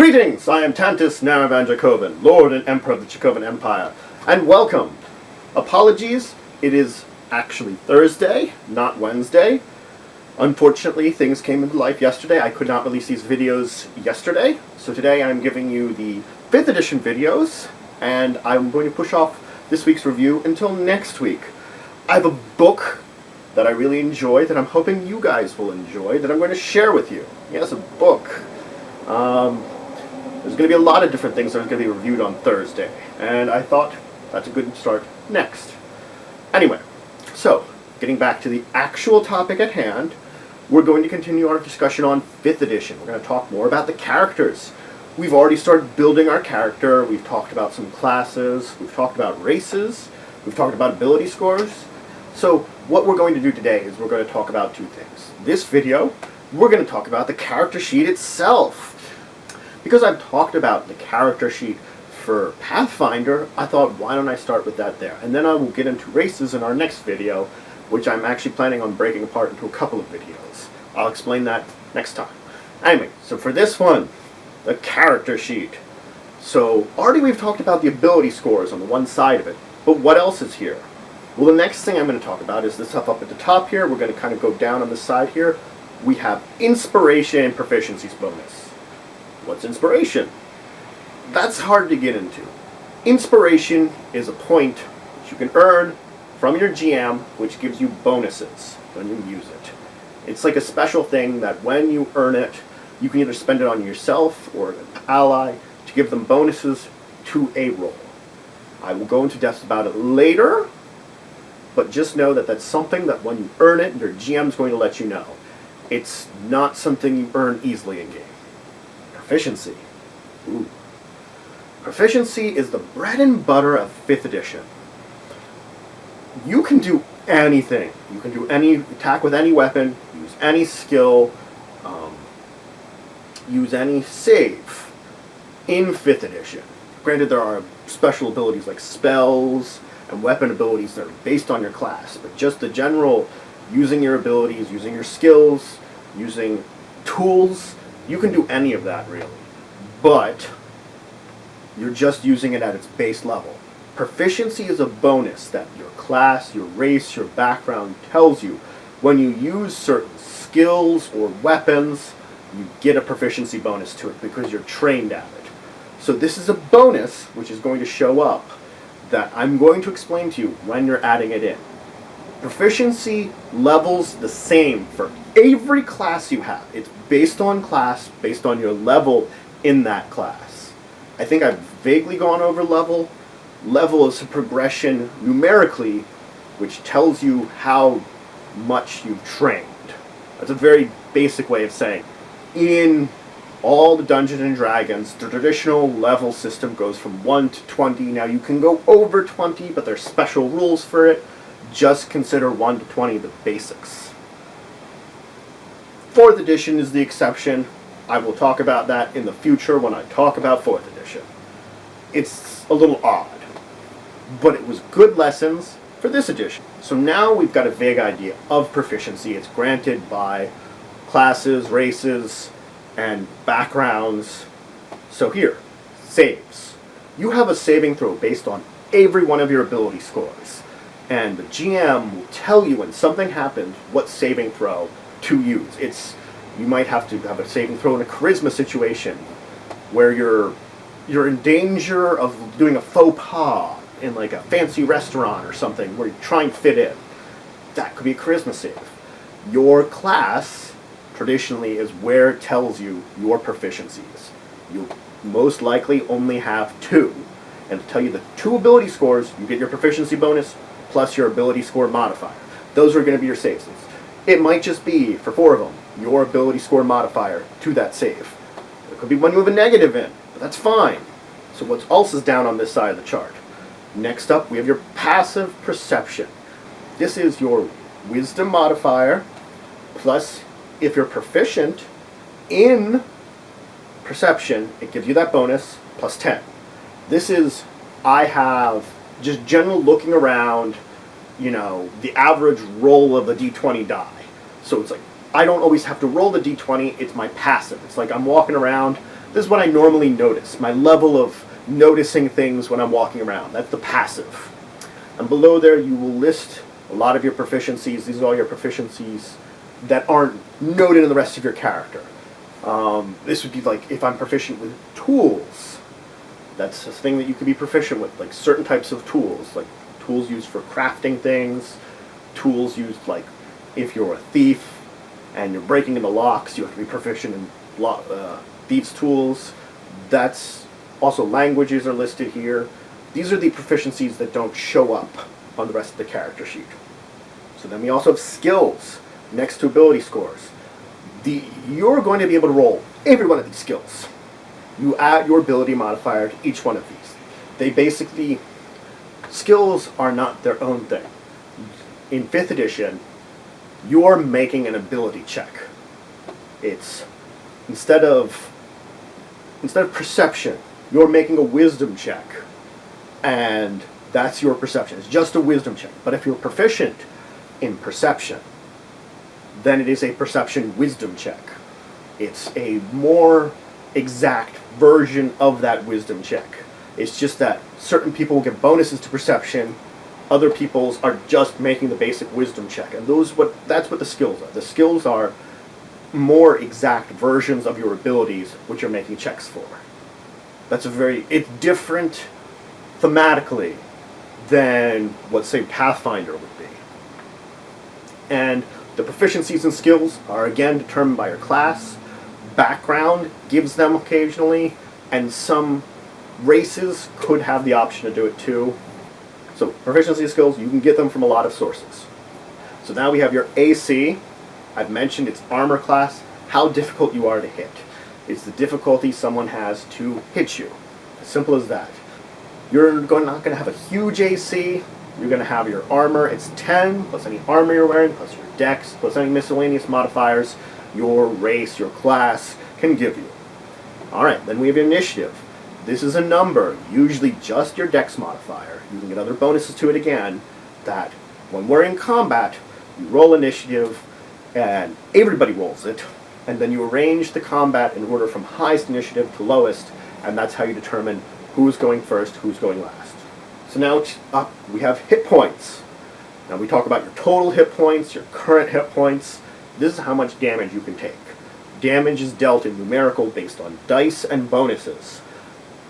Greetings! I am Tantus Naravan Dracovin, Lord and Emperor of the Dracovin Empire, and welcome! Apologies, it is actually Thursday, not Wednesday. Unfortunately, things came into life yesterday. I could not release these videos yesterday, so today I'm giving you the 5th edition videos, and I'm going to push off this week's review until next week. I have a book that I really enjoy, that I'm hoping you guys will enjoy, that I'm going to share with you. Yes, a book. There's going to be a lot of different things that are going to be reviewed on Thursday, and I thought that's a good start next. Anyway, so, getting back to the actual topic at hand, we're going to continue our discussion on 5th edition. We're going to talk more about the characters. We've already started building our character, we've talked about some classes, we've talked about races, we've talked about ability scores. So, what we're going to do today is we're going to talk about two things. This video, we're going to talk about the character sheet itself. Because I've talked about the character sheet for Pathfinder, I thought, why don't I start with that there? And then I will get into races in our next video, which I'm actually planning on breaking apart into a couple of videos. I'll explain that next time. Anyway, so for this one, the character sheet. So, already we've talked about the ability scores on the one side of it, but what else is here? Well, the next thing I'm going to talk about is this stuff up at the top here. We're going to kind of go down on the side here. We have inspiration and proficiencies bonus. What's inspiration? That's hard to get into. Inspiration is a point that you can earn from your GM, which gives you bonuses when you use it. It's like a special thing that when you earn it, you can either spend it on yourself or an ally to give them bonuses to a roll. I will go into depth about it later, but just know that that's something that when you earn it, your GM is going to let you know. It's not something you earn easily in game. Proficiency. Ooh. Proficiency is the bread and butter of 5th edition. You can do anything. You can do any attack with any weapon, use any skill, use any save in 5th edition. Granted, there are special abilities like spells and weapon abilities that are based on your class, but just the general using your abilities, using your skills, using tools, you can do any of that really, but you're just using it at its base level. Proficiency is a bonus that your class, your race, your background tells you. When you use certain skills or weapons, you get a proficiency bonus to it because you're trained at it. So this is a bonus which is going to show up that I'm going to explain to you when you're adding it in. Proficiency levels the same for every class you have. It's based on class, based on your level in that class. I think I've vaguely gone over level. Level is a progression numerically which tells you how much you've trained. That's a very basic way of saying. In all the Dungeons and Dragons, the traditional level system goes from 1 to 20. Now you can go over 20, but there's special rules for it. Just consider 1 to 20 the basics. 4th edition is the exception. I will talk about that in the future when I talk about 4th edition. It's a little odd, but it was good lessons for this edition. So now we've got a vague idea of proficiency. It's granted by classes, races, and backgrounds. So here, saves. You have a saving throw based on every one of your ability scores. And the GM will tell you when something happened what saving throw to use. You might have to have a saving throw in a charisma situation where you're in danger of doing a faux pas in like a fancy restaurant or something where you're trying to fit in. That could be a charisma save. Your class traditionally is where it tells you your proficiencies. You'll most likely only have 2. And to tell you the 2 ability scores, you get your proficiency bonus plus your ability score modifier. Those are going to be your saves. It might just be, for 4 of them, your ability score modifier to that save. It could be one you have a negative in, but that's fine. So what else is down on this side of the chart? Next up, we have your passive perception. This is your wisdom modifier, plus if you're proficient in perception, it gives you that bonus, plus 10. This is, I have just general looking around, the average roll of the d20 die. So it's like, I don't always have to roll the d20, it's my passive. It's like I'm walking around, This is what I normally notice, my level of noticing things when I'm walking around. That's the passive. And below there you will list a lot of your proficiencies. These are all your proficiencies that aren't noted in the rest of your character. This would be like if I'm proficient with tools. That's a thing that you could be proficient with, like certain types of tools, like tools used for crafting things, tools used like if you're a thief and you're breaking into locks, you have to be proficient in thieves' tools. That's also languages are listed here. These are the proficiencies that don't show up on the rest of the character sheet. So then we also have skills next to ability scores. You're going to be able to roll every one of these skills. You add your ability modifier to each one of these. They basically, skills are not their own thing. In 5th edition, you're making an ability check. It's instead of perception, you're making a wisdom check, and that's your perception. It's just a wisdom check. But if you're proficient in perception, then it is a perception wisdom check. It's a more exact version of that wisdom check. It's just that certain people will get bonuses to perception, other people's are just making the basic wisdom check, and that's what the skills are. The skills are more exact versions of your abilities which you're making checks for. It's different thematically than what, say, Pathfinder would be. And the proficiencies and skills are again determined by your class. Background gives them occasionally, and some races could have the option to do it too. So proficiency skills, you can get them from a lot of sources. So now we have your AC. I've mentioned it's armor class, how difficult you are to hit. It's the difficulty someone has to hit you. As simple as that. You're not going to have a huge AC. You're going to have your armor. It's 10 plus any armor you're wearing, plus your dex, plus any miscellaneous modifiers your race, your class can give you. Alright, then we have your initiative. This is a number, usually just your dex modifier. You can get other bonuses to it again, that when we're in combat, you roll initiative, and everybody rolls it, and then you arrange the combat in order from highest initiative to lowest, and that's how you determine who's going first, who's going last. So now up we have hit points. Now we talk about your total hit points, your current hit points. This is how much damage you can take. Damage is dealt in numerical based on dice and bonuses.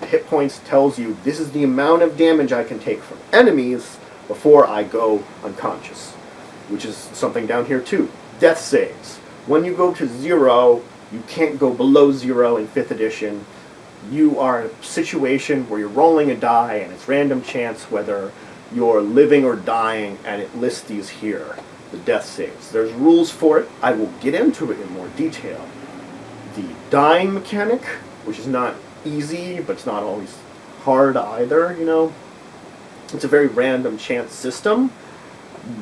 Hit points tells you this is the amount of damage I can take from enemies before I go unconscious, which is something down here too. Death saves. When you go to 0, you can't go below 0 in 5th edition. You are in a situation where you're rolling a die and it's random chance whether you're living or dying, and it lists these here, the death saves. There's rules for it. I will get into it in more detail. The dying mechanic, which is not easy, but it's not always hard either, you know. It's a very random chance system,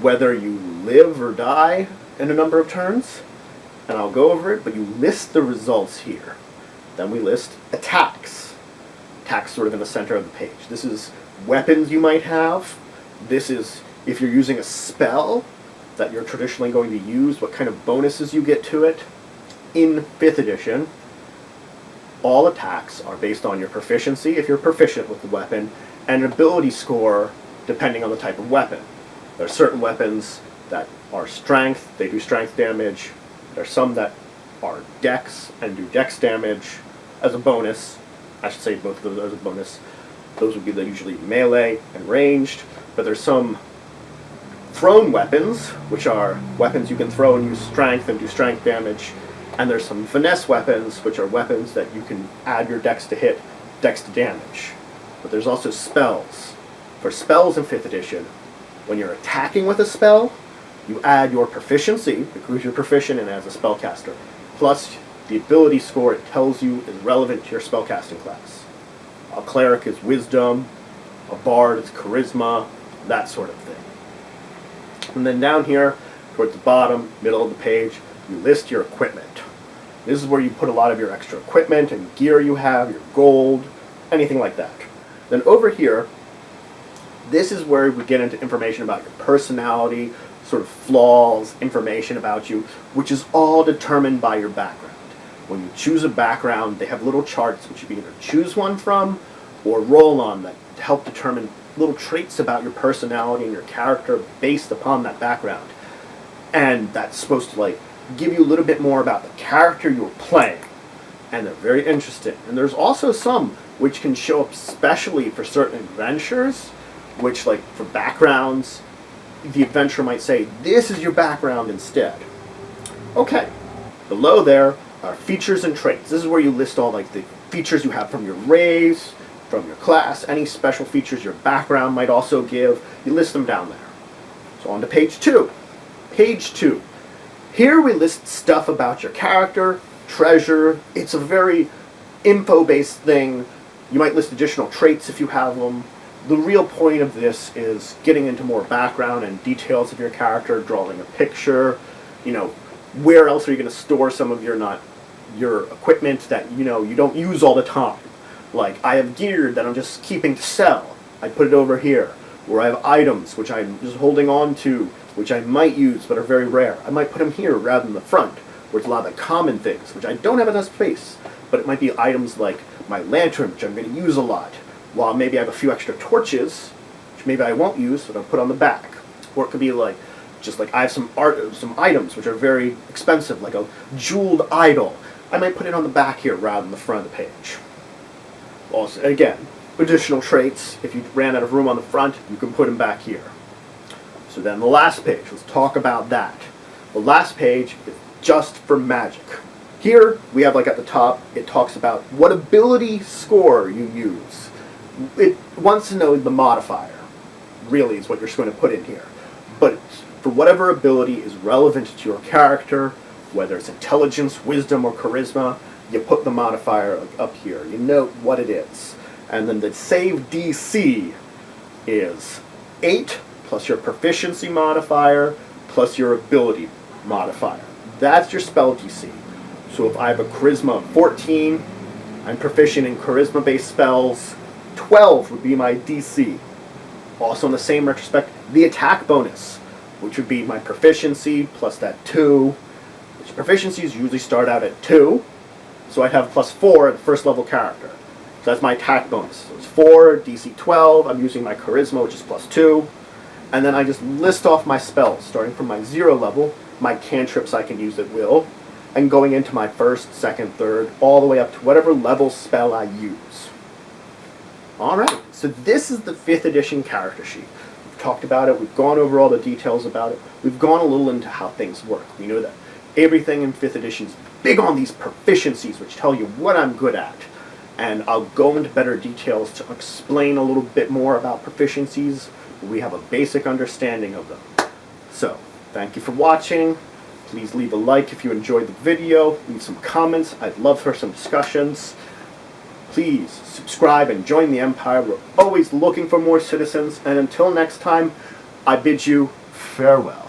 whether you live or die in a number of turns, and I'll go over it, but you list the results here. Then we list attacks. Attacks sort of in the center of the page. This is weapons you might have. This is if you're using a spell that you're traditionally going to use, what kind of bonuses you get to it. In 5th edition, all attacks are based on your proficiency, if you're proficient with the weapon, and an ability score depending on the type of weapon. There are certain weapons that are strength, they do strength damage. There are some that are dex and do dex damage as a bonus. I should say both of those as a bonus. Those would be usually melee and ranged, but there's some thrown weapons, which are weapons you can throw and use strength and do strength damage, and there's some finesse weapons, which are weapons that you can add your dex to hit, dex to damage. But there's also spells. For spells in 5th edition, when you're attacking with a spell, you add your proficiency, because you're proficient in it as a spellcaster, plus the ability score it tells you is relevant to your spellcasting class. A cleric is wisdom, a bard is charisma, that sort of thing. And then down here, towards the bottom, middle of the page, you list your equipment. This is where you put a lot of your extra equipment and gear you have, your gold, anything like that. Then over here, this is where we get into information about your personality, sort of flaws, information about you, which is all determined by your background. when you choose a background, they have little charts which you can either choose one from or roll on that help determine little traits about your personality and your character based upon that background. And that's supposed to like give you a little bit more about the character you're playing. And they're very interesting. And there's also some which can show up specially for certain adventures, which like for backgrounds, the adventurer might say, this is your background instead. Okay, below there are features and traits. This is where you list all like the features you have from your race, from your class, any special features your background might also give. You list them down there. So on to page 2. Page 2. Here we list stuff about your character, treasure. It's a very info-based thing. You might list additional traits if you have them. The real point of this is getting into more background and details of your character, drawing a picture, you know, where else are you going to store some of your equipment that, you know, you don't use all the time. Like, I have gear that I'm just keeping to sell. I put it over here. Or I have items which I'm just holding on to, which I might use but are very rare. I might put them here rather than the front, where it's a lot of the common things, which I don't have enough space. But it might be items like my lantern, which I'm going to use a lot. While maybe I have a few extra torches, which maybe I won't use, but I'll put on the back. Or it could be like, just like I have some items which are very expensive, like a jeweled idol. I might put it on the back here rather than the front of the page. Also, again, additional traits. If you ran out of room on the front, you can put them back here. So then the last page, let's talk about that. The last page is just for magic. Here, we have like at the top, it talks about what ability score you use. It wants to know the modifier, really, is what you're going to put in here. But for whatever ability is relevant to your character, whether it's intelligence, wisdom, or charisma, you put the modifier up here. You note what it is. And then the save DC is 8 plus your proficiency modifier plus your ability modifier. That's your spell DC. So if I have a charisma of 14, I'm proficient in charisma-based spells, 12 would be my DC. Also in the same retrospect, the attack bonus, which would be my proficiency plus that 2, which proficiencies usually start out at 2, so I'd have plus 4 at the first level character. So that's my attack bonus. So it's 4, DC 12, I'm using my charisma, which is plus 2, and then I just list off my spells, starting from my 0 level, my cantrips I can use at will, and going into my 1st, 2nd, 3rd, all the way up to whatever level spell I use. Alright, so this is the 5th edition character sheet. We've talked about it, we've gone over all the details about it, we've gone a little into how things work. We know that everything in 5th edition is big on these proficiencies, which tell you what I'm good at. And I'll go into better details to explain a little bit more about proficiencies. We have a basic understanding of them. So, thank you for watching. Please leave a like if you enjoyed the video. Leave some comments. I'd love for some discussions. Please subscribe and join the Empire. We're always looking for more citizens. And until next time, I bid you farewell.